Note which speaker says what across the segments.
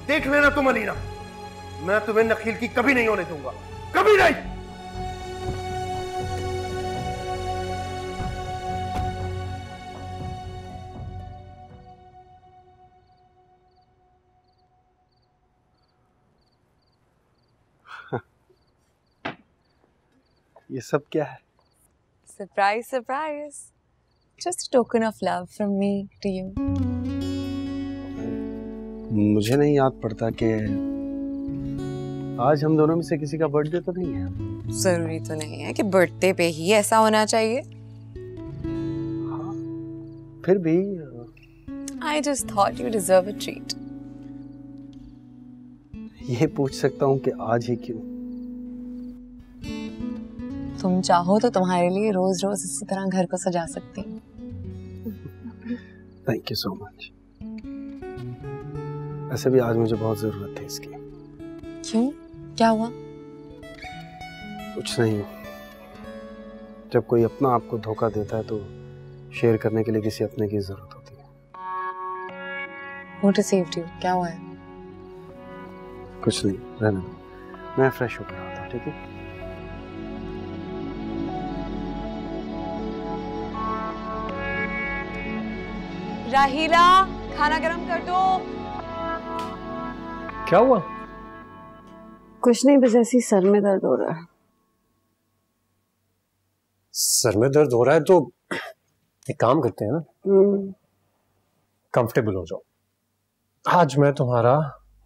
Speaker 1: देख लेना तुम अलीना, मैं तुम्हें नखील की कभी नहीं होने दूंगा, कभी नहीं।
Speaker 2: ये सब क्या है?
Speaker 3: Surprise surprise, just token of love from me to you.
Speaker 2: मुझे नहीं याद पड़ता कि आज हम दोनों में से किसी का बर्थडे तो नहीं है।
Speaker 3: जरूरी तो नहीं है कि बर्थडे पे ही ऐसा होना चाहिए।
Speaker 2: हाँ, फिर भी
Speaker 3: I just thought you deserve a treat.
Speaker 2: ये पूछ सकता हूँ कि आज ही क्यों?
Speaker 3: तुम चाहो तो तुम्हारे लिए रोज रोज इसी तरह घर को सजा सकती हूँ।
Speaker 2: Thank you so much. ऐसे भी आज मुझे बहुत जरूरत थी इसकी।
Speaker 3: क्यों, क्या हुआ?
Speaker 2: कुछ नहीं, जब कोई अपना आपको धोखा देता है तो शेयर करने के लिए किसी अपने की जरूरत होती है।
Speaker 3: Who deceived you? क्या हुआ है?
Speaker 2: कुछ नहीं, रहने दो, मैं फ्रेश होकर आता हूँ, ठीक है?
Speaker 3: राहीला, खाना गरम कर दो।
Speaker 4: क्या हुआ?
Speaker 5: कुछ नहीं, बस ऐसी सर में दर्द हो रहा है।
Speaker 4: सर में दर्द हो रहा है तो एक काम करते हैं ना, कंफर्टेबल हो जाओ। आज मैं तुम्हारा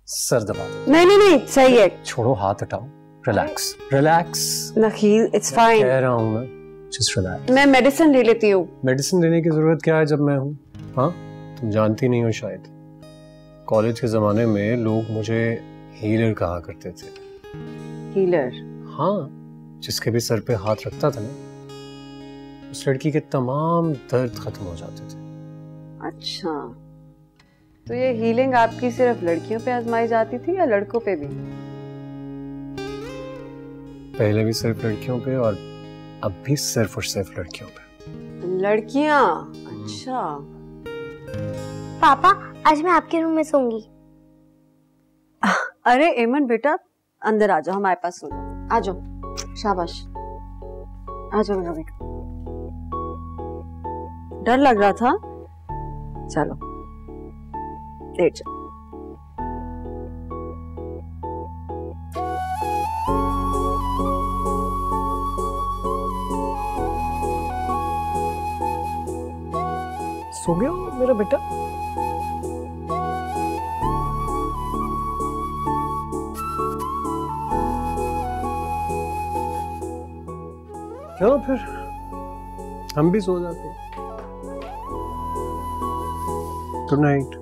Speaker 4: सर दबा दूं।
Speaker 5: नहीं नहीं नहीं, सही है।
Speaker 4: छोड़ो, हाथ हटाओ, relax relax.
Speaker 5: Nakhil, it's fine.
Speaker 4: कह रहा हूँ मैं, जस्ट रिलैक्स।
Speaker 5: मैं मेडिसिन ले लेती हूँ।
Speaker 4: मेडिसिन लेने की जरूरत क्या है जब मैं हूँ? हाँ, तुम जानती नहीं हो शायद, कॉलेज के जमाने में लोग मुझे हीलर कहा करते थे।
Speaker 5: हीलर?
Speaker 4: हाँ, जिसके भी सर पे हाथ रखता था ना, उस लड़की के तमाम दर्द खत्म हो जाते थे।
Speaker 5: अच्छा, तो ये हीलिंग आपकी सिर्फ लड़कियों पे आजमाई जाती थी या लड़कों पे भी?
Speaker 4: पहले भी सिर्फ लड़कियों पे और अब भी सिर्फ और सिर्फ लड़कियों पे।
Speaker 5: लड़कियां? अच्छा।
Speaker 6: पापा, आज मैं आपके रूम में सोऊंगी।
Speaker 5: अरे एमन बेटा, अंदर आ जाओ, हमारे पास सो जाओ। आ जाओ, शाबाश, आ जाओ मेरा बेटा। डर लग रहा था? चलो लेट जाओ।
Speaker 4: सो गया मेरा बेटा? चलो फिर हम भी सो जाते हैं। Good night.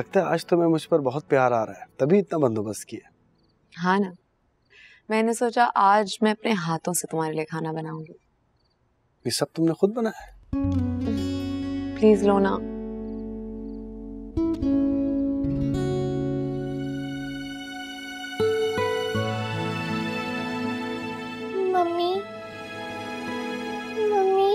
Speaker 2: लगता है आज तुम्हें मुझ पर बहुत प्यार आ रहा है, तभी इतना बंदोबस्त किया।
Speaker 3: हाँ ना, मैंने सोचा आज मैं अपने हाथों से तुम्हारे लिए खाना बनाऊंगी।
Speaker 2: ये सब तुमने खुद बनाया है?
Speaker 3: प्लीज लो ना।
Speaker 6: Mummy, mummy,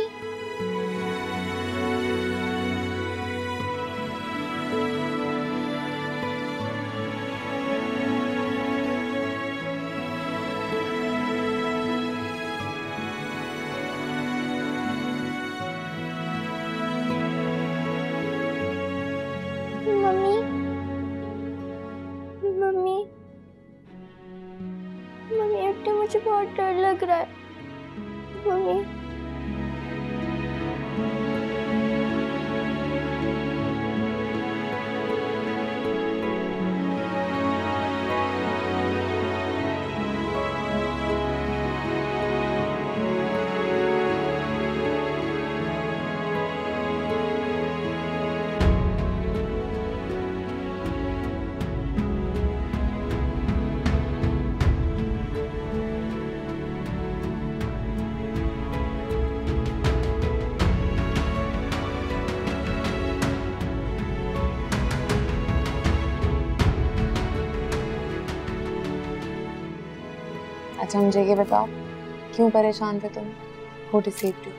Speaker 6: mummy, mummy, mummy, अब मुझे बहुत डर लग रहा है। मम्मी,
Speaker 3: अच्छा मुझे ये बताओ, क्यों परेशान थे तुम? Who deceived you?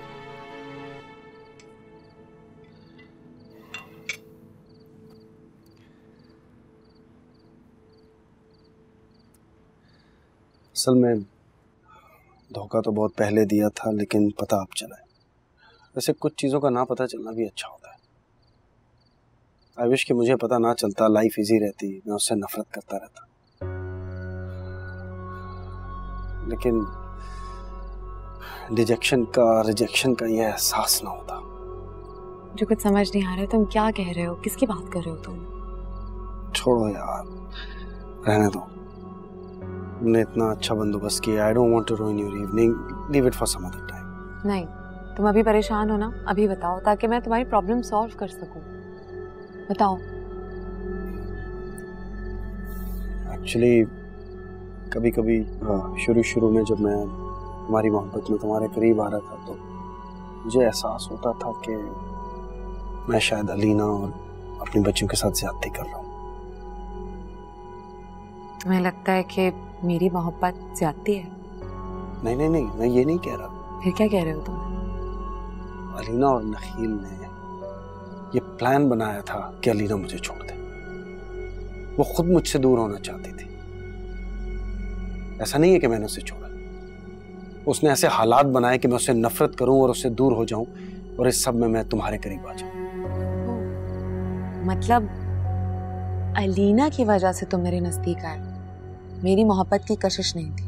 Speaker 2: असल में धोखा तो बहुत पहले दिया था, लेकिन पता अब चला है। वैसे कुछ चीज़ों का ना पता चलना भी अच्छा होता है। आई विश कि मुझे पता ना चलता, लाइफ इजी रहती, मैं उससे नफरत करता रहता। लेकिन रिजेक्शन का ये एहसास ना होता।
Speaker 3: मुझे कुछ समझ नहीं आ रहा है, तुम क्या कह रहे हो? किसकी बात कर रहे हो तुम?
Speaker 2: छोड़ो यार, रहने दो। तुमने इतना अच्छा बंदोबस्त किया। I don't want to ruin your evening, leave it for some other time.
Speaker 3: नहीं, तुम अभी परेशान हो ना, अभी बताओ ताकि मैं तुम्हारी प्रॉब्लम सॉल्व कर सकूं। बताओ।
Speaker 2: एक्चुअली कभी कभी शुरू में जब मैं तुम्हारी मोहब्बत में तुम्हारे करीब आ रहा था, तो मुझे एहसास होता था कि मैं शायद अलीना और अपनी बच्चियों के साथ ज्यादती कर रहा हूँ।
Speaker 3: तुम्हें लगता है कि मेरी मोहब्बत ज्यादती है?
Speaker 2: नहीं, मैं ये नहीं कह रहा।
Speaker 3: फिर क्या कह रहे हो तुम?
Speaker 2: अलीना और नखील ने ये प्लान बनाया था कि अलीना मुझे छोड़ दे। वो खुद मुझसे दूर होना चाहती थी। ऐसा नहीं है कि मैंने उसे छोड़ा, उसने ऐसे हालात बनाए कि मैं उससे नफरत करूं और उससे दूर हो जाऊं, और इस सब में मैं तुम्हारे करीब आ जाऊं।
Speaker 3: मतलब अलीना की वजह से तुम मेरे नजदीक आए, मेरी मोहब्बत की कशिश नहीं थी?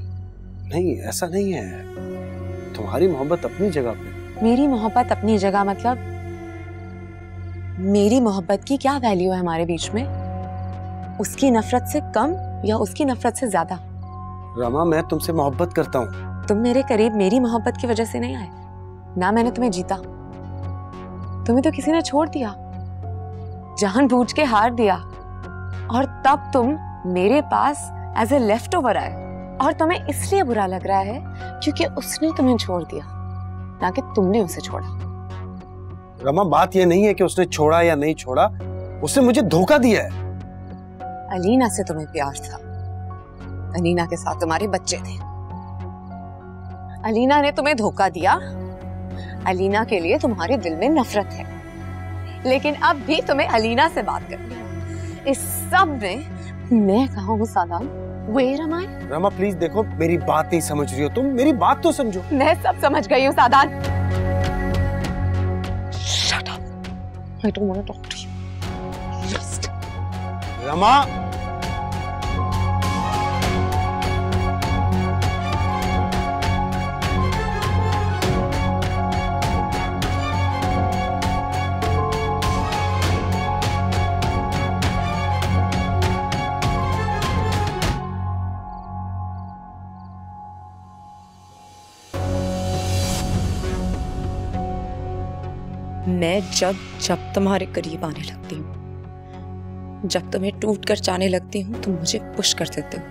Speaker 2: नहीं, ऐसा नहीं है। तुम्हारी मोहब्बत अपनी जगह पे।
Speaker 3: मेरी मोहब्बत अपनी जगह मतलब मेरी मोहब्बत की क्या वैल्यू है हमारे बीच में? उसकी नफरत से कम या उसकी नफरत से ज्यादा?
Speaker 2: रमा, मैं तुमसे मोहब्बत करता हूँ।
Speaker 3: तुम मेरे करीब मेरी मोहब्बत की वजह से नहीं आए ना। मैंने तुम्हें जीता, तुम्हें तो किसी ने छोड़ दिया, जानबूझ के हार दिया, और तब तुम मेरे पास एज ए लेफ्ट ओवर आए, और तुम्हें इसलिए बुरा लग रहा है क्योंकि उसने तुम्हें छोड़ दिया, ना कि तुमने उसे छोड़ा।
Speaker 2: रमा, बात यह नहीं है कि उसने छोड़ा या नहीं छोड़ा, उसने मुझे धोखा दिया है।
Speaker 3: अलीना से तुम्हें प्यार था, अलीना के साथ तुम्हारे बच्चे थे। अलीना ने तुम्हें धोखा दिया, अलीना के लिए तुम्हारे दिल में नफरत है, लेकिन अब भी तुम्हें अलीना से बात करनी है। इस सब में मैं कहाँ हूँ सादान? Where am I?
Speaker 2: Rama please देखो, मेरी बात नहीं समझ रही हो तुम, मेरी बात तो समझो।
Speaker 3: मैं सब समझ गई हूँ सादान। Shut up. I don't want to talk to you. Just.
Speaker 2: Rama,
Speaker 7: मैं जब जब तुम्हारे करीब आने लगती हूँ,
Speaker 3: जब तुम्हें टूट कर जाने लगती हूँ तुम मुझे पुश कर देते हो,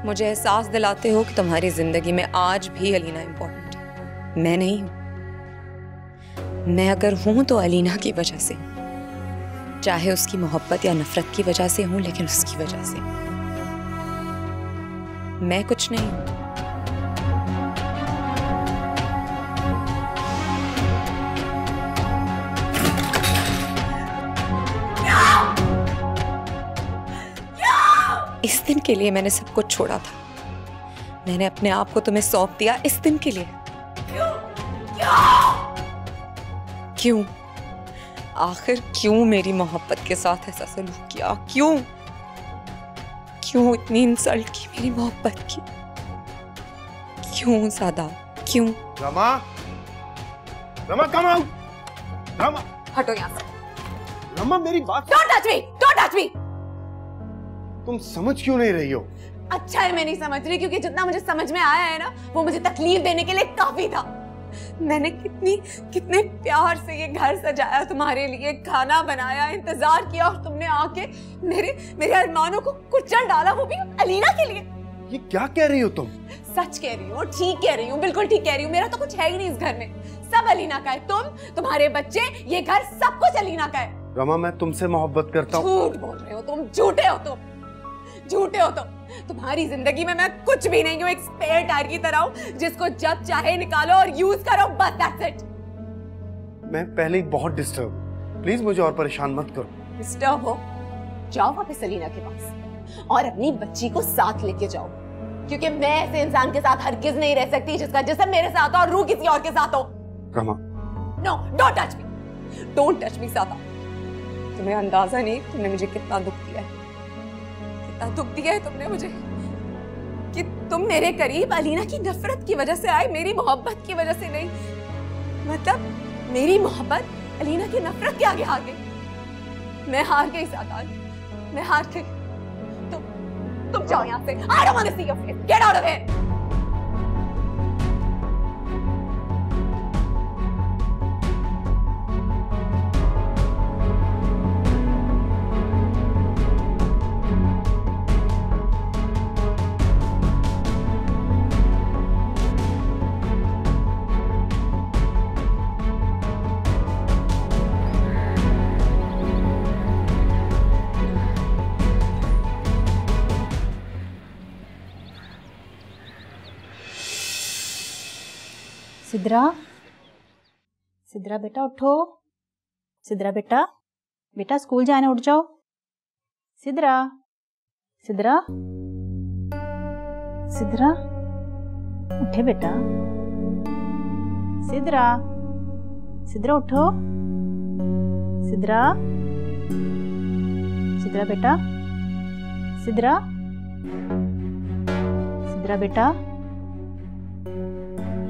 Speaker 3: मुझे एहसास दिलाते हो कि तुम्हारी जिंदगी में आज भी अलीना इंपॉर्टेंट है, मैं नहीं हूं। मैं अगर हूं तो अलीना की वजह से, चाहे उसकी मोहब्बत या नफरत की वजह से हूं, लेकिन उसकी वजह से। मैं कुछ नहीं हूं। इस दिन के लिए मैंने सब कुछ छोड़ा था, मैंने अपने आप को तुम्हें सौंप दिया इस दिन के लिए। क्यों? आखिर क्यों मेरी मोहब्बत के साथ ऐसा सलूक किया? क्यों क्यों इतनी इंसल्ट की मेरी मोहब्बत की? क्यों ज़्यादा? क्यों?
Speaker 1: Rama, Rama come out. रमा
Speaker 3: हटो यहाँ से।
Speaker 1: रमा मेरी बात
Speaker 3: Don't touch me! Don't touch me!
Speaker 1: तुम समझ क्यों नहीं रही हो?
Speaker 3: अच्छा है मैं नहीं समझ रही, क्योंकि जितना मुझे समझ में आया है ना वो मुझे तकलीफ देने के लिए काफी था। मैंने कितने प्यार से ये घर सजाया, तुम्हारे लिए खाना बनाया, इंतजार किया, और तुमने आके मेरे अरमानों को कुचल डाला, वो भी अलीना के लिए।
Speaker 1: ये क्या कह रही हो तुम?
Speaker 3: सच कह रही हूँ, ठीक कह रही हूँ, बिल्कुल ठीक कह रही हूँ। मेरा तो कुछ है ही नहीं इस घर में, सब अलीना का है। तुम्हारे बच्चे, ये घर, सब कुछ अलीना का है।
Speaker 1: रमा मैं तुमसे मोहब्बत करता हूँ।
Speaker 3: झूठ बोल रहे हो तुम, झूठे हो तुम, झूठे हो तुम। तुम्हारी जिंदगी में मैं कुछ भी नहीं हूँ, एक स्पेयर टायर की तरह हूँ जिसको जब चाहे निकालो और यूज करो, बस दैट्स इट।
Speaker 1: मैं पहले ही बहुत डिस्टर्ब, प्लीज मुझे और परेशान मत करो।
Speaker 3: डिस्टर्ब हो? जाओ वापस अलीना के पास और अपनी बच्ची को साथ लेके जाओ, क्योंकि मैं ऐसे इंसान के साथ हरगिज नहीं रह सकती जिसका जिस्म मेरे साथ हो और रूह किसी और के साथ हो।
Speaker 1: Rama
Speaker 3: no, don't touch me, don't touch me सादा। तुम्हें अंदाजा नहीं तुमने मुझे कितना दुख दिया है, कितना दुख दिया है तुमने मुझे, कि तुम मेरे करीब अलीना की नफरत की वजह से आए, मेरी मोहब्बत की वजह से नहीं। मतलब मेरी मोहब्बत अलीना की नफरत के आगे हार गई। मैं हार गई सादात, मैं हार गई। तुम जाओ यहाँ से। I don't want to see your face. Get out of here.
Speaker 7: Sidra, Sidra बेटा उठो। सिद्रा बेटा, बेटा स्कूल जाने उठ जाओ। सिद्रा, सिद्रा, सिद्रा उठे बेटा। सिद्रा, सिद्रा उठो। सिद्रा, सिद्रा बेटा, सिद्रा, सिद्रा बेटा।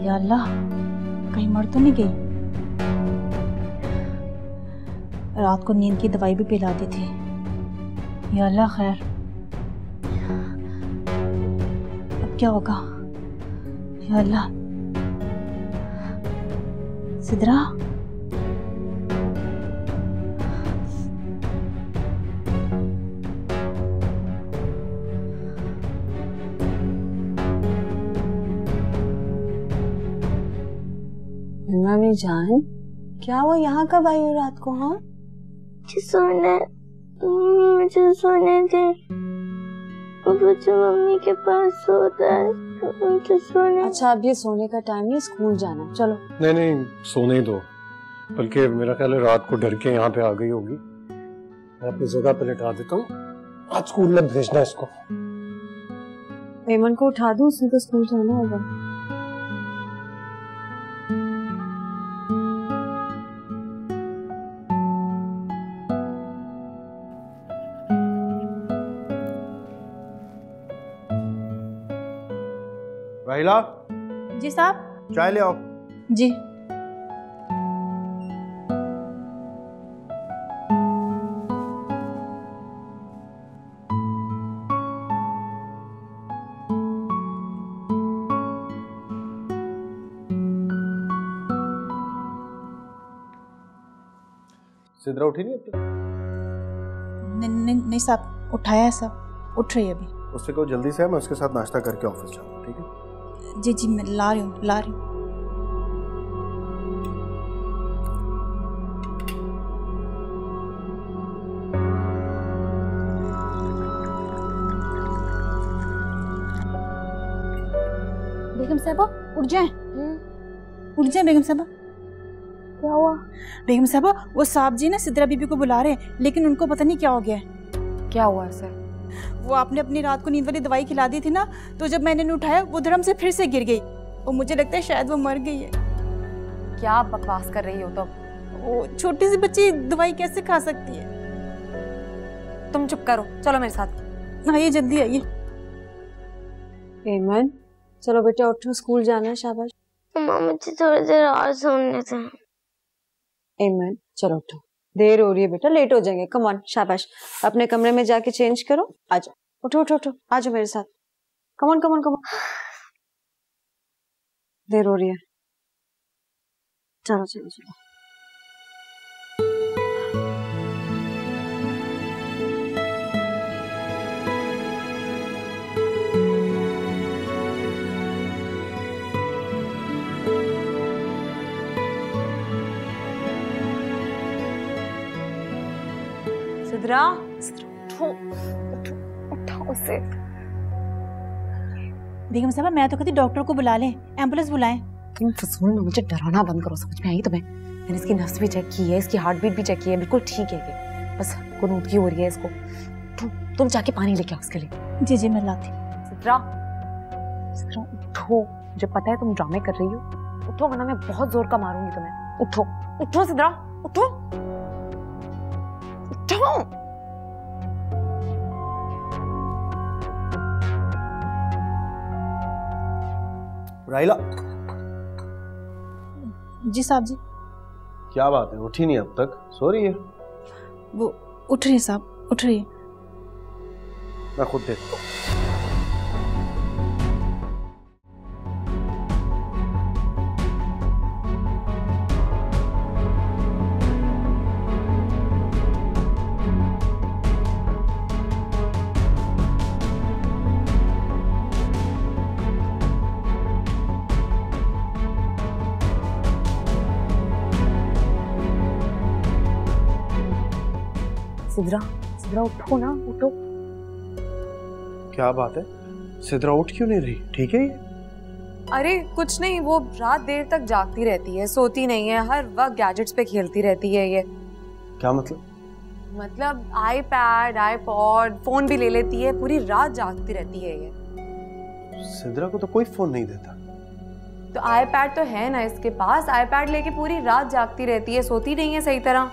Speaker 7: या अल्लाह, कहीं मर तो नहीं गई? रात को नींद की दवाई भी पिला दी थी। या अल्लाह खैर, अब क्या होगा? या अल्लाह। सिद्रा,
Speaker 5: मम्मी जान, क्या वो यहाँ कब आई हो रात को? हाँ
Speaker 6: मुझे सोने दे। मुझे मम्मी के पास सोता है, मुझे सोने।
Speaker 5: अच्छा अब ये सोने का टाइम नहीं, स्कूल जाना, चलो।
Speaker 4: नहीं नहीं, सोने दो। बल्कि मेरा ख्याल है रात को डर के यहाँ पे आ गई होगी। मैं अपनी जगह पे लिटा देता हूँ, आज स्कूल में भेजना है इसको।
Speaker 5: पेमन को उठा दूँ, उसने तो स्कूल जाना होगा।
Speaker 1: राहिला,
Speaker 7: जी साहब।
Speaker 1: चाय ले आओ।
Speaker 7: जी।
Speaker 1: सिद्रा उठी नहीं अब तक?
Speaker 7: नहीं साहब, उठाया है साहब, उठ रही है अभी।
Speaker 1: उससे कहो जल्दी से, मैं उसके साथ नाश्ता करके ऑफिस जाऊंगा, ठीक है?
Speaker 7: जी जी मैं ला रही हूँ। बेगम साहबा उठ जाए, उठ जाए बेगम साहबा।
Speaker 6: क्या हुआ?
Speaker 7: बेगम साहबा वो साहब जी ना सिद्रा बीबी को बुला रहे हैं, लेकिन उनको पता नहीं क्या हो गया है।
Speaker 3: क्या हुआ सर?
Speaker 7: वो आपने अपनी रात को नींद वाली दवाई खिला दी थी ना, तो जब मैंने उन्हें उठाया वो धर्म से फिर से गिर गई और मुझे लगता है शायद वो मर गई है।
Speaker 3: क्या बकवास कर रही हो तुम?
Speaker 7: वो छोटी सी बच्ची दवाई कैसे खा सकती है?
Speaker 3: तुम चुप करो, चलो मेरे साथ।
Speaker 7: आइए जल्दी आइए।
Speaker 5: एमन चलो बेटा उठो, स्कूल जाना है। शाबाश।
Speaker 6: मम्मा मुझे थोड़ी देर और सोने दे।
Speaker 5: एमन चलो उठो, देर हो रही है बेटा, लेट हो जाएंगे। कम ऑन, शाबाश। अपने कमरे में जाके चेंज करो, आ जाओ। उठो उठो उठो, आ जाओ मेरे साथ। Come on come on come on, देर हो रही है। चलो चलो चलो।
Speaker 3: सिद्रा, उठो, उठो, उठाओ उसे।
Speaker 7: बेगम साहबा मैं तो कहती डॉक्टर को बुला लें, एम्बुलेंस बुलाएं।
Speaker 3: तुम फजूल में मुझे डराना बंद करो, समझ में आई तुम्हें? मैंने इसकी नब्ज भी चेक की है, इसकी हार्ट बीट भी चेक की है, बिल्कुल ठीक है ये। बस कुनूदगी हो रही है इसको। तुम जाके पानी लेके आओ उसके लिए।
Speaker 7: जी जी मैं लाती।
Speaker 3: सिद्रा, सिद्रा उठो, मुझे पता है तुम ड्रामे कर रही हो। उठो वरना मैं बहुत जोर का मारूंगी तुम्हें। उठो, उठो सिद्रा, उठो, उठो।
Speaker 2: राहिला,
Speaker 7: जी साहब जी।
Speaker 2: क्या बात है, उठी नहीं अब तक? सो रही है?
Speaker 7: वो उठ रही है साहब, उठ रही है।
Speaker 1: मैं खुद देखता हूँ।
Speaker 3: सिद्रा, सिद्रा उठो ना, उठो।
Speaker 1: क्या बात है, सिद्रा उठ क्यों नहीं रही? ठीक है ये?
Speaker 3: अरे कुछ नहीं, वो रात देर तक जागती रहती है, सोती नहीं है, हर वक्त गैजेट्स पे खेलती रहती है ये।
Speaker 2: क्या मतलब?
Speaker 3: मतलब आईपैड, आईपॉड, फोन भी ले लेती है, पूरी रात जागती रहती है ये।
Speaker 2: सिद्रा को तो कोई फोन नहीं देता।
Speaker 3: तो आईपैड तो है ना इसके पास, आईपैड लेके पूरी रात जागती रहती है, सोती नहीं है सही तरह।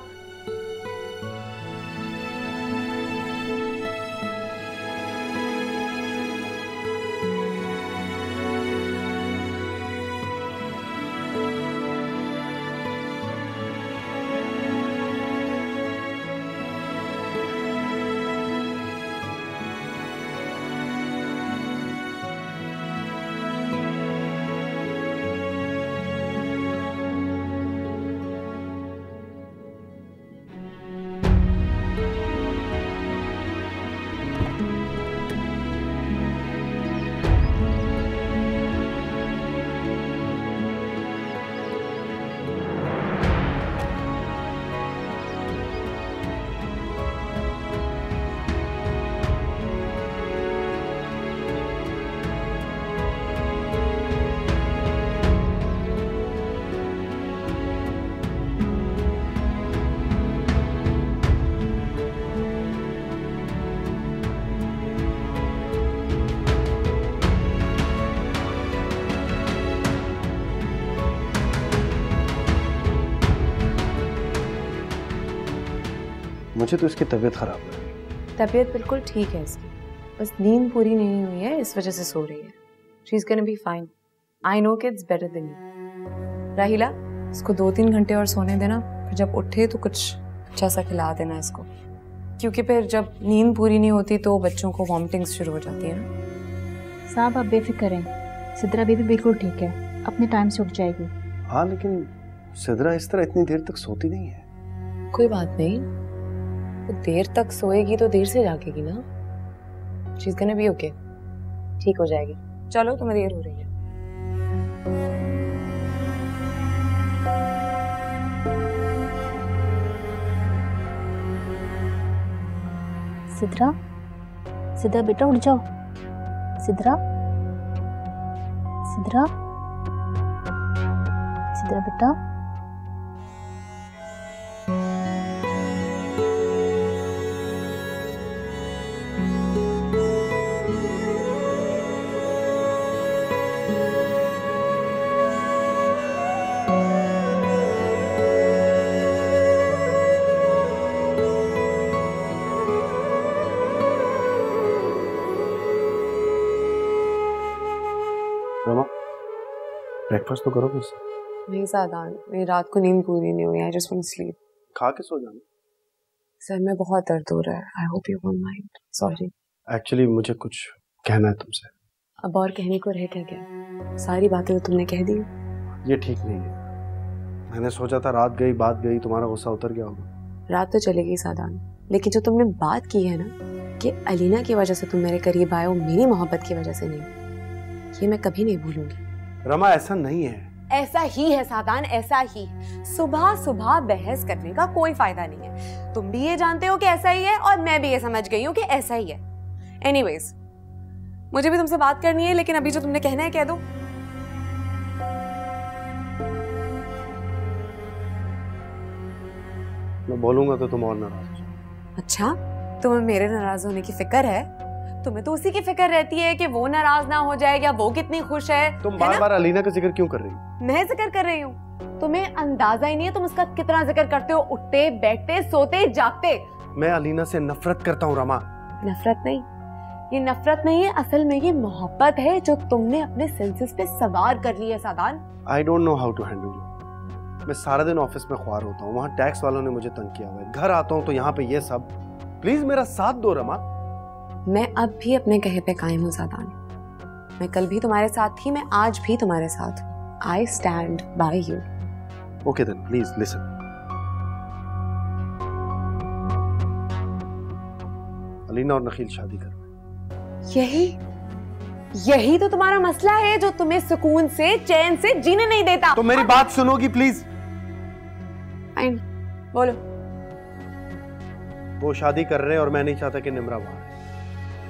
Speaker 2: मुझे तो इसकी तबीयत खराब है।
Speaker 3: तबीयत बिल्कुल ठीक है इसकी, बस नींद पूरी नहीं हुई है, इस वजह से सो रही है। She is gonna be fine. I know कि इट्स बेटर देन यू। राहिला, इसको 2-3 घंटे और सोने देना, फिर जब उठे तो कुछ अच्छा सा खिला देना इसको, क्योंकि फिर जब नींद पूरी नहीं होती तो बच्चों को वॉमिटिंग्स शुरू हो जाती है ना।
Speaker 7: साहब आप बेफिक्र रहें, सिद्रा बेबी बिल्कुल ठीक है, अपने टाइम से उठ जाएगी।
Speaker 2: हाँ लेकिन सिद्रा इस तरह इतनी देर तक सोती नहीं है।
Speaker 3: कोई बात नहीं, तो देर तक सोएगी तो देर से जागेगी ना। She is gonna be okay, ठीक हो जाएगी। चलो तुम्हें देर हो रही है।
Speaker 6: सिद्रा, सिद्रा बेटा उठ जाओ। सिद्रा, सिद्रा, सिद्रा बेटा।
Speaker 2: रमा, ब्रेकफास्ट तो करो फिर से।
Speaker 3: नहीं सादान, मेरी रात को नींद पूरी नहीं हुई। I just want to sleep.
Speaker 2: खा के सो जाना।
Speaker 3: सर में बहुत दर्द हो रहा है। I hope you won't mind. Sorry.
Speaker 2: Actually मुझे कुछ कहना है तुमसे।
Speaker 3: अब और कहने को रह क्या? सारी बातें तो तुमने कह दी।
Speaker 2: ये ठीक नहीं है। मैंने सोचा था रात गई बात गई, तुम्हारा गुस्सा उतर गया होगा।
Speaker 3: रात तो चली गई सादान, लेकिन जो तुमने बात की है ना कि अलीना की वजह से तुम मेरे करीब आए हो, मेरी मोहब्बत की वजह से नहीं, ये मैं कभी नहीं भूलूंगी।
Speaker 2: रमा, ऐसा नहीं है।
Speaker 3: ऐसा ही है सादान, ऐसा ही। सुबह सुबह बहस करने का कोई फायदा नहीं है। तुम भी ये जानते हो कि ऐसा ही है और मैं भी ये समझ गई हूँ कि ऐसा ही है। एनीवेज, मुझे भी तुमसे बात करनी है, लेकिन अभी जो तुमने कहना है कह दो।
Speaker 2: मैं बोलूंगा तो तुम और नाराज हो जाओगे।
Speaker 3: अच्छा, तुम्हें मेरे नाराज होने की फिक्र है? तुम्हें तो उसी की फिक्र रहती है कि वो नाराज ना हो जाए या वो कितनी खुश है।
Speaker 2: तुम बार बार अलीना का जिक्र क्यों कर रही हो?
Speaker 3: मैं जिक्र कर रही हूँ। तुम्हें अंदाजा ही नहीं है तुम उसका कितना जिक्र करते हो, उठते बैठते सोते जागते।
Speaker 2: मैं अलीना से नफरत करता हूँ रमा।
Speaker 3: नफरत नहीं, ये नफरत नहीं है, असल में ये मोहब्बत है जो तुमने अपने सेंसेस पे सवार कर ली है सादान।
Speaker 2: I don't know how to handle you. मैं सारा दिन ऑफिस में ख्वार होता हूँ, वहाँ टैक्स वालों ने मुझे तंग किया हुआ है, घर आता हूँ तो यहाँ पे ये सब। प्लीज मेरा साथ दो रमा।
Speaker 3: मैं अब भी अपने कहे पे कायम हूँ सादान। मैं कल भी तुम्हारे साथ थी, मैं आज भी तुम्हारे साथ हूँ। I stand by you.
Speaker 2: Okay then please listen. Alina और नखील शादी कर रहे हैं।
Speaker 3: यही तो तुम्हारा मसला है जो तुम्हें सुकून से चैन से जीने नहीं देता।
Speaker 2: तो मेरी बात सुनोगी प्लीज?
Speaker 3: फाइन, बोलो।
Speaker 2: वो शादी कर रहे हैं और मैं नहीं चाहता कि निमरा वहां रहे।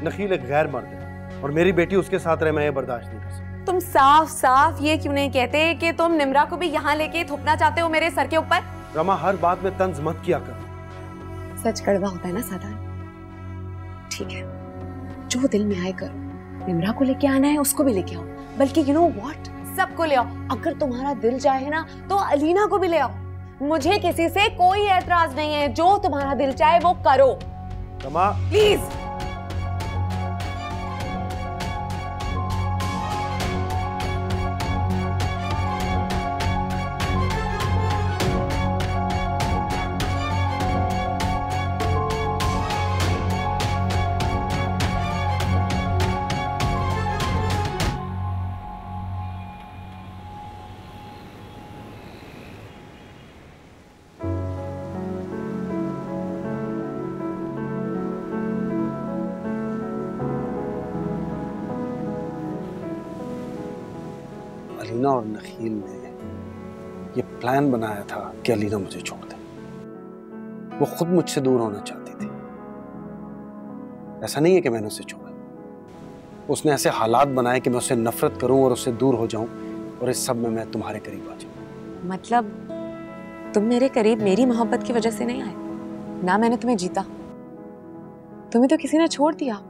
Speaker 2: नखील एक गैर मर्द है और मेरी बेटी उसके साथ रहे, मैं ये बर्दाश्त नहीं कर सकता।
Speaker 3: तुम साफ साफ ये क्यों नहीं कहते कि तुम निमरा को भी यहाँ लेके थोपना चाहते हो मेरे सर के ऊपर?
Speaker 2: रमा, हर बात में तंज मत किया कर।
Speaker 3: सच कड़वा होता है ना सादान। ठीक है, जो दिल में आए करो। निमरा को लेके आना है उसको भी लेके आओ, बल्कि यू नो व्हाट, सबको ले आओ। अगर तुम्हारा दिल चाहे ना तो अलीना को भी ले आओ। मुझे किसी से कोई एतराज नहीं है, जो तुम्हारा दिल चाहे वो करो।
Speaker 2: रमा
Speaker 3: प्लीज।
Speaker 2: अलीना और नखील ने ये प्लान बनाया था कि अलीना मुझे छोड़ दे। वो खुद मुझसे दूर होना चाहती थी। ऐसा नहीं है कि मैंने उसे छोड़ा। उसने ऐसे हालात बनाए कि मैं उससे नफरत करूं और उससे दूर हो जाऊं, और इस सब में मैं तुम्हारे करीब आ जाऊं।
Speaker 3: मतलब तुम मेरे करीब मेरी मोहब्बत की वजह से नहीं आए ना? मैंने तुम्हें जीता, तुम्हें तो किसी ने छोड़ दिया,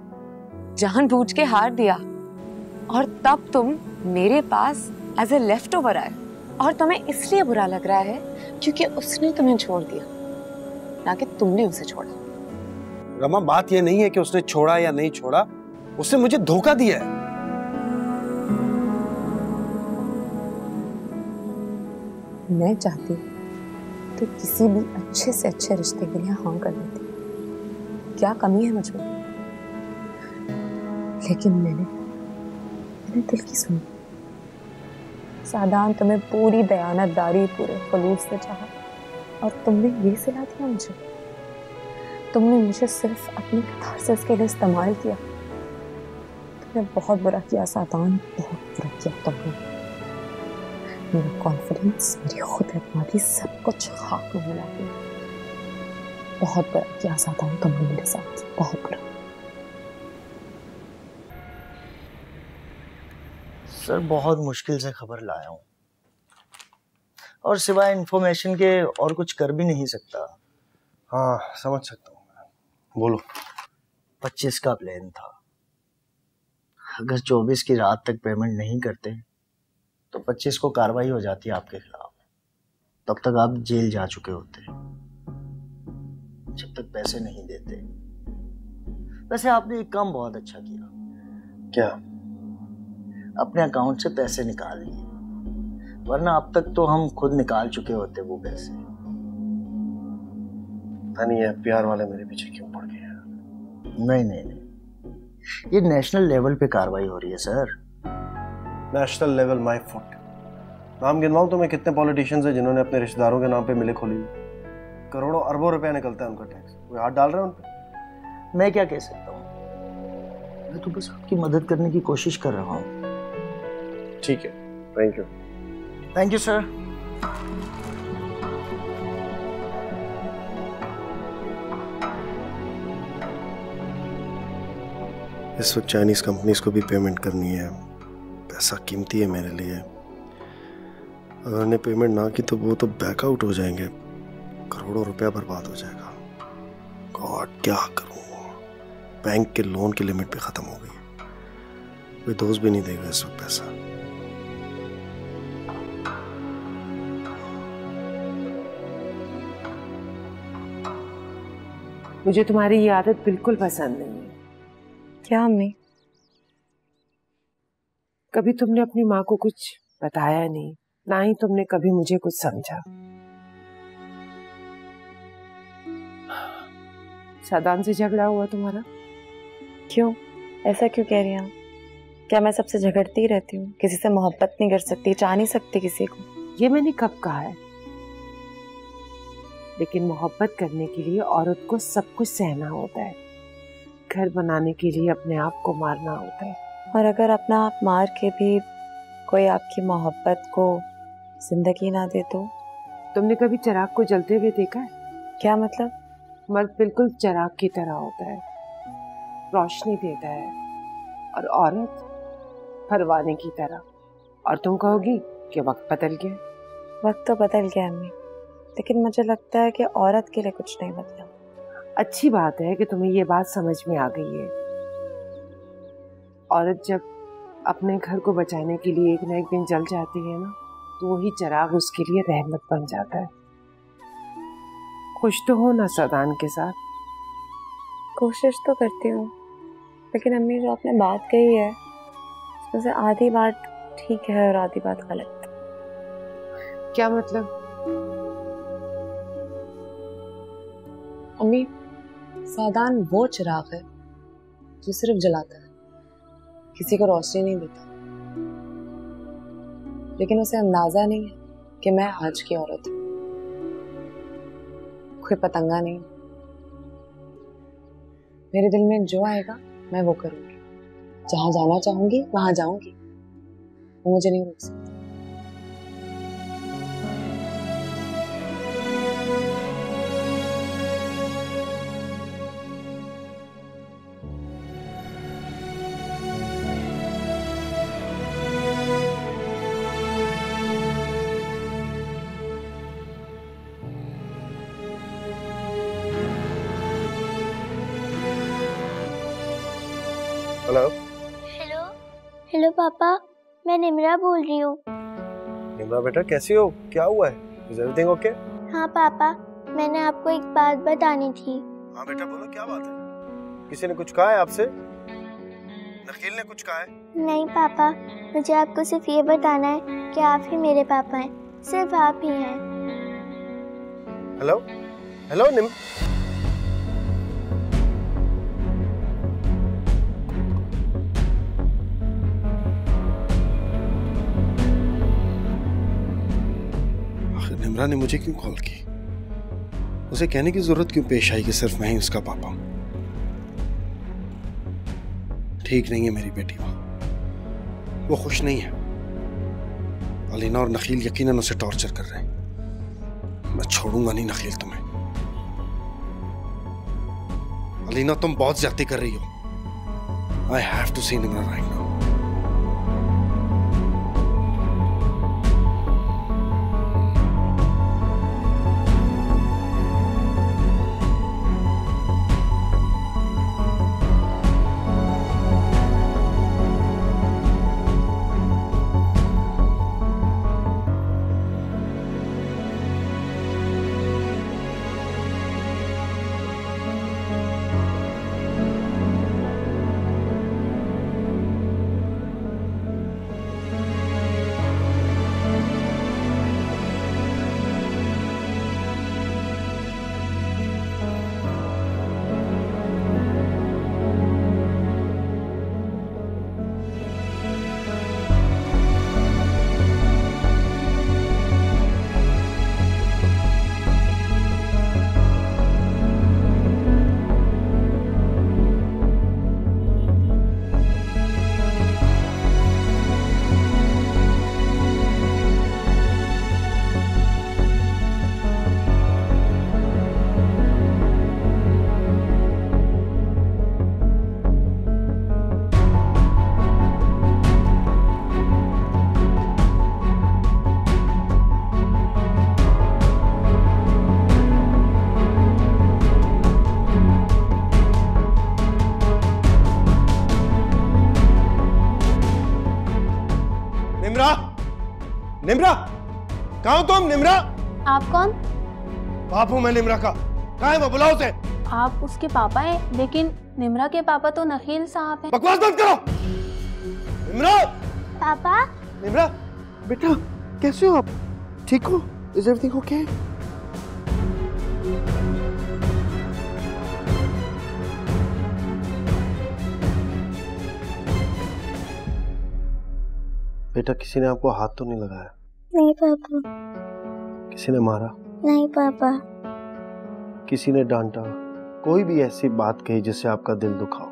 Speaker 3: जानबूझ के हार दिया, और तब तुम मेरे पास एज ए लेफ्ट ओवर आए। और तुम्हें इसलिए बुरा लग रहा है क्योंकि उसने तुम्हें छोड़ दिया, ना कि तुमने उसे छोड़ा।
Speaker 2: रमा, बात यह नहीं है कि उसने छोड़ा या नहीं छोड़ा, उसने मुझे धोखा दिया है।
Speaker 3: मैं चाहती तो किसी भी अच्छे से अच्छे रिश्ते के लिए हाँ कर देती। क्या कमी है मुझमें? लेकिन मैंने दिल की सुनी। सादान, तुम्हें पूरी दयानतदारी, पूरे खुलूस से चाहा, और तुमने ये सिला दिया मुझे। तुमने मुझे सिर्फ अपनी कैथारसिस के लिए इस्तेमाल किया। तुमने बहुत बुरा किया सादान, बहुत बुरा किया तुमने। मेरा कॉन्फिडेंस, मेरी खुद एतमादी, सब कुछ खाक में मिला दिया। बहुत बुरा किया सादान तुमने मेरे साथ, बहुत बुरा।
Speaker 8: सर बहुत मुश्किल से खबर लाया हूँ और सिवाय इंफॉर्मेशन के और कुछ कर भी नहीं सकता।
Speaker 1: हाँ समझ सकता हूँ, बोलो।
Speaker 8: 25 का प्लान था। अगर 24 की रात तक पेमेंट नहीं करते तो 25 को कार्रवाई हो जाती है आपके खिलाफ। तब तक आप जेल जा चुके होते जब तक पैसे नहीं देते। वैसे आपने एक काम बहुत अच्छा किया।
Speaker 1: क्या?
Speaker 8: अपने अकाउंट से पैसे निकाल लिए, वरना अब तक तो हम खुद निकाल चुके होते वो पैसे।
Speaker 1: पता नहीं है प्यार वाले मेरे पीछे क्यों पड़ गए हैं।
Speaker 8: नहीं, ये नेशनल लेवल पे कार्रवाई हो रही है sir.
Speaker 1: National level my foot. नाम गिनवाऊं तो मैं कितने पॉलिटिशियंस हैं जिन्होंने अपने रिश्तेदारों के नाम पे मिले खोली। करोड़ों अरबों रुपया निकलता है उनका टैक्स, कोई हाथ डाल रहा है उन पे?
Speaker 8: मैं क्या कह सकता हूँ, मैं तो बस आपकी मदद करने की कोशिश कर रहा हूँ।
Speaker 1: ठीक है, thank you.
Speaker 8: Thank you sir.
Speaker 1: इस वक्त चाइनीज कंपनीज को भी पेमेंट करनी है। पैसा कीमती है मेरे लिए। अगर उन्हें पेमेंट ना की तो वो तो बैकआउट हो जाएंगे, करोड़ों रुपया बर्बाद हो जाएगा। गॉड क्या करूं, बैंक के लोन की लिमिट भी खत्म हो गई। कोई दोस्त भी नहीं देगा इस वक्त पैसा।
Speaker 9: मुझे तुम्हारी ये आदत बिल्कुल पसंद नहीं है।
Speaker 3: क्या अम्मी?
Speaker 9: कभी तुमने अपनी माँ को कुछ बताया नहीं, ना ही तुमने कभी मुझे कुछ समझा। सादान से झगड़ा हुआ तुम्हारा?
Speaker 3: क्यों? ऐसा क्यों कह रही हैं? क्या मैं सबसे झगड़ती रहती हूँ? किसी से मोहब्बत नहीं कर सकती, चाह नहीं सकती किसी को?
Speaker 9: ये मैंने कब कहा है? लेकिन मोहब्बत करने के लिए औरत को सब कुछ सहना होता है। घर बनाने के लिए अपने आप को मारना होता है।
Speaker 3: और अगर अपना आप मार के भी कोई आपकी मोहब्बत को जिंदगी ना दे तो?
Speaker 9: तुमने कभी चिराग को जलते हुए देखा है?
Speaker 3: क्या मतलब?
Speaker 9: मर्द बिल्कुल चिराग की तरह होता है, रोशनी देता है, और औरत परवाने की तरह। और तुम कहोगी कि वक्त बदल गया।
Speaker 3: वक्त तो बदल गया अम्मी, लेकिन मुझे लगता है कि औरत के लिए कुछ नहीं बदला।
Speaker 9: अच्छी बात है कि तुम्हें ये बात समझ में आ गई है। औरत जब अपने घर को बचाने के लिए एक न एक दिन जल जाती है ना, तो वही चिराग उसके लिए रहमत बन जाता है। खुश तो हो ना सादान के साथ?
Speaker 3: कोशिश तो करती हूँ, लेकिन अम्मी जो आपने बात कही है उसमें से आधी बात ठीक है और आधी बात गलत।
Speaker 9: क्या मतलब?
Speaker 3: अम्मी, सादान वो चिराग है जो सिर्फ जलाता है, किसी को रोशनी नहीं देता। लेकिन उसे अंदाजा नहीं है कि मैं आज की औरत हूँ, कोई पतंगा नहीं। मेरे दिल में जो आएगा मैं वो करूंगी, जहां जाना चाहूंगी वहां जाऊंगी, वो मुझे नहीं रोक सकता।
Speaker 1: हेलो
Speaker 6: हेलो पापा, मैं निम्रा बोल रही हूँ।
Speaker 1: निम्रा बेटा कैसी हो? क्या हुआ है? Is everything okay?
Speaker 6: हाँ पापा, मैंने आपको एक बात बतानी थी।
Speaker 1: हाँ बेटा बोलो, क्या बात है? किसी ने कुछ कहा है आपसे? नकील ने कुछ कहा है?
Speaker 6: नहीं पापा, मुझे आपको सिर्फ ये बताना है कि आप ही मेरे पापा हैं, सिर्फ आप ही हैं।
Speaker 1: हेलो हेलो निम निम्रा ने मुझे क्यों कॉल की? उसे कहने की जरूरत क्यों पेश आई कि सिर्फ मैं ही उसका पापा हूं? ठीक नहीं है मेरी बेटी, वो खुश नहीं है। अलीना और नखील यकीनन उसे टॉर्चर कर रहे हैं। मैं छोड़ूंगा नहीं नखील तुम्हें। अलीना तुम बहुत ज्यादती कर रही हो। I have to see Nimra right now. Nimra, कहाँ हो तुम? निम्रा,
Speaker 6: आप कौन?
Speaker 1: बाप हूँ मैं निम्रा का। कहाँ है वो? बुलाओ उसे।
Speaker 6: आप उसके पापा हैं, लेकिन निम्रा के पापा तो नखील साहब हैं।
Speaker 1: बकवास बंद करो। निम्रा।
Speaker 6: पापा।
Speaker 1: निम्रा,
Speaker 2: बेटा कैसे हो आप? ठीक हो? Is everything okay?
Speaker 1: बेटा किसी ने आपको हाथ तो नहीं लगाया?
Speaker 6: नहीं पापा।
Speaker 1: किसी ने मारा?
Speaker 6: नहीं पापा।
Speaker 1: किसी ने डांटा? कोई भी ऐसी बात कही जिससे आपका दिल दुखा हो?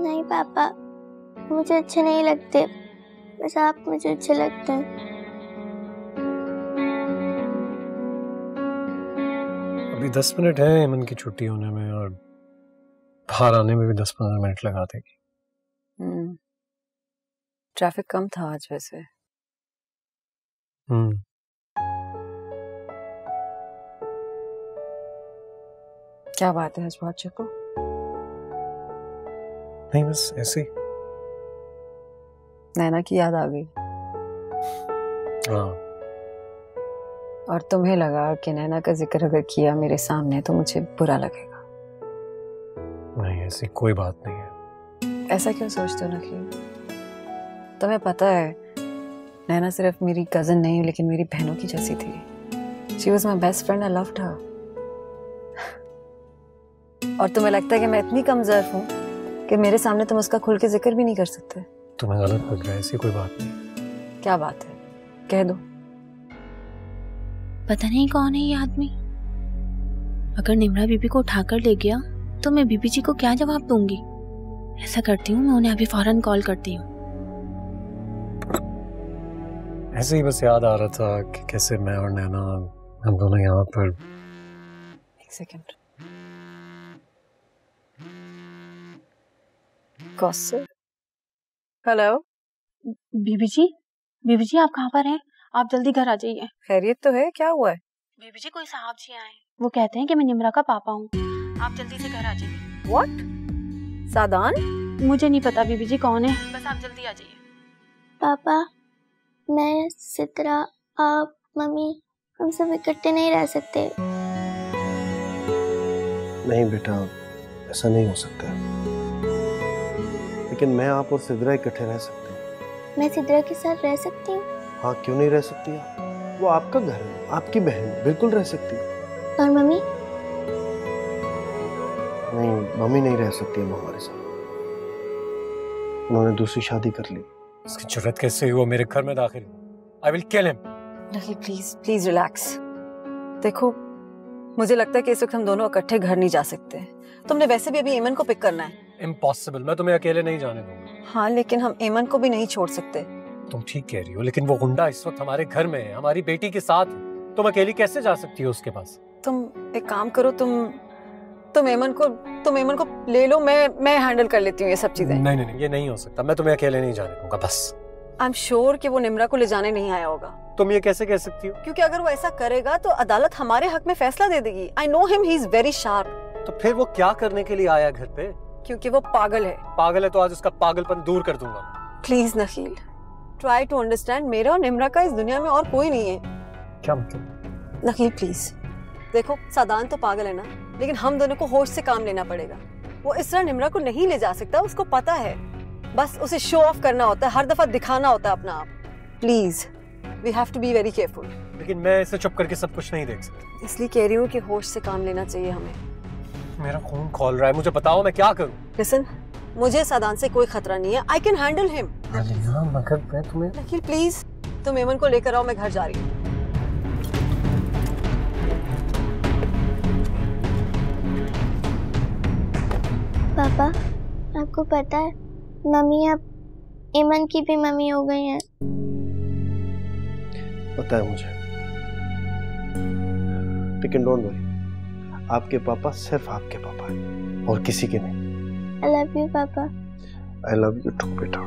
Speaker 6: नहीं पापा, मुझे अच्छे नहीं लगते, बस आप मुझे अच्छे लगते हैं।
Speaker 4: अभी 10 मिनट है हेमन की छुट्टी होने में, और बाहर आने में भी 10-15 मिनट लगा देगी।
Speaker 3: ट्रैफिक कम था आज वैसे। क्या बात है, आज बहुत चुप हो?
Speaker 4: नहीं बस ऐसे ही।
Speaker 3: नैना की याद आ गई?
Speaker 4: हाँ।
Speaker 3: और तुम्हें लगा कि नैना का जिक्र अगर किया मेरे सामने तो मुझे बुरा लगेगा?
Speaker 4: नहीं, ऐसी कोई बात नहीं है।
Speaker 3: ऐसा क्यों सोचते हो नखील? तुम्हें पता है नैना सिर्फ मेरी कजन नहीं लेकिन मेरी बहनों की जैसी थी। She was my best friend, I loved her. और तुम्हें लगता है कि मैं इतनी कमजोर हूँ कि मेरे सामने तुम उसका खुल के जिक्र भी नहीं कर सकते?
Speaker 4: तुम्हें गलत लग रहा है, ऐसी कोई बात नहीं।
Speaker 3: क्या बात है, कह दो।
Speaker 10: पता नहीं कौन है ये आदमी। अगर निम्रा बीबी को उठाकर ले गया तो मैं बीबी जी को क्या जवाब दूंगी? ऐसा करती हूँ, मैं उन्हें अभी फौरन कॉल करती हूँ।
Speaker 4: ऐसे ही बस याद आ रहा था कि कैसे मैं और नैना, हम दोनों यहाँ पर।
Speaker 3: एक सेकंड। गॉसिप। हेलो
Speaker 10: बीबी जी आप कहाँ पर हैं? आप जल्दी घर आ जाइए।
Speaker 3: खैरियत तो है? क्या हुआ है?
Speaker 10: बीबी जी कोई साहब जी आए, वो कहते हैं कि मैं निम्रा का पापा हूँ, आप जल्दी से घर आ जाइए।
Speaker 3: व्हाट? सादान?
Speaker 10: मुझे नहीं पता बीबी जी कौन है, बस आप जल्दी आ जाइए।
Speaker 6: पापा, मैं, सित्रा, आप, मम्मी, हम सब इकट्ठे नहीं रह सकते।
Speaker 1: नहीं बेटा, ऐसा नहीं हो सकता। लेकिन मैं, आप और सिद्रा इकट्ठे रह सकते हैं।
Speaker 6: मैं सिद्रा के साथ रह सकती हूँ?
Speaker 1: हाँ, क्यों नहीं रह सकती आप? वो आपका घर है, आपकी बहन, बिल्कुल रह सकती है।
Speaker 6: और मम्मी?
Speaker 1: नहीं, मम्मी नहीं रह सकती है हमारे साथ। उन्होंने दूसरी शादी कर ली।
Speaker 4: इसकी जुर्रत कैसे हुई वो मेरे घर में दाखिल? I will kill him.
Speaker 3: नहीं, प्लीज प्लीज रिलैक्स। देखो,
Speaker 5: मुझे लगता है कि इस वक्त हम दोनों इकट्ठे घर नहीं जा सकते। तुमने वैसे भी अभी एमन को पिक करना है।
Speaker 4: इम्पॉसिबल, मैं तुम्हें अकेले नहीं जाने दूंगा।
Speaker 5: हाँ, लेकिन हम एमन को भी नहीं छोड़ सकते।
Speaker 4: तुम ठीक कह रही हो, लेकिन वो गुंडा इस वक्त हमारे घर में है, हमारी बेटी के साथ है। तुम अकेली कैसे जा सकती हो उसके पास?
Speaker 5: तुम एक काम करो, तुम एमन को ले लो, मैं हैंडल कर लेती हूँ ये सब चीजें।
Speaker 4: नहीं, ये नहीं हो सकता। मैं तुम्हें अकेले नहीं जाने दूंगा। बस
Speaker 5: आई एम श्योर कि वो निम्रा को ले जाने नहीं आया होगा।
Speaker 4: तुम ये कैसे कह सकती हो?
Speaker 5: क्योंकि अगर वो ऐसा करेगा तो अदालत हमारे हक में फैसला दे देगी। I know him, he is very sharp.
Speaker 4: तो फिर वो क्या करने के लिए आया घर पे?
Speaker 5: क्योंकि वो पागल है।
Speaker 4: पागल है तो आज उसका पागलपन दूर कर दूंगा।
Speaker 5: Please Nakhil, try to understand. मेरा और निम्रा का इस दुनिया में और कोई नहीं है।
Speaker 4: क्या मतलब?
Speaker 5: नखील प्लीज देखो, सादान तो पागल है ना, लेकिन हम दोनों को होश से काम लेना पड़ेगा। वो इस तरह निम्रा को नहीं ले जा सकता, उसको पता है। बस उसे शो ऑफ करना होता है, हर दफा दिखाना होता है अपना आप। Please we have to be very careful.
Speaker 4: लेकिन मैं इसे चुप करके सब कुछ नहीं देख सकता।
Speaker 5: इसलिए कह रही हूँ कि होश से काम लेना चाहिए हमें।
Speaker 4: मेरा खून खौल रहा है, मुझे बताओ मैं क्या करूँ?
Speaker 5: लिसन, मुझे सादान से कोई खतरा नहीं है। I can handle him.
Speaker 4: मगर मैं तुम्हें
Speaker 5: नखील प्लीज, तुम एमन को लेकर आओ, मैं घर जा रही हूँ।
Speaker 6: पापा, आपको पता है मम्मी अब एमन की भी मम्मी हो गई हैं।
Speaker 1: पता है मुझे, लेकिन डोंट वरी, आपके पापा सिर्फ आपके पापा हैं और किसी के नहीं।
Speaker 6: आई लव यू पापा।
Speaker 1: आई लव यू टू बेटा।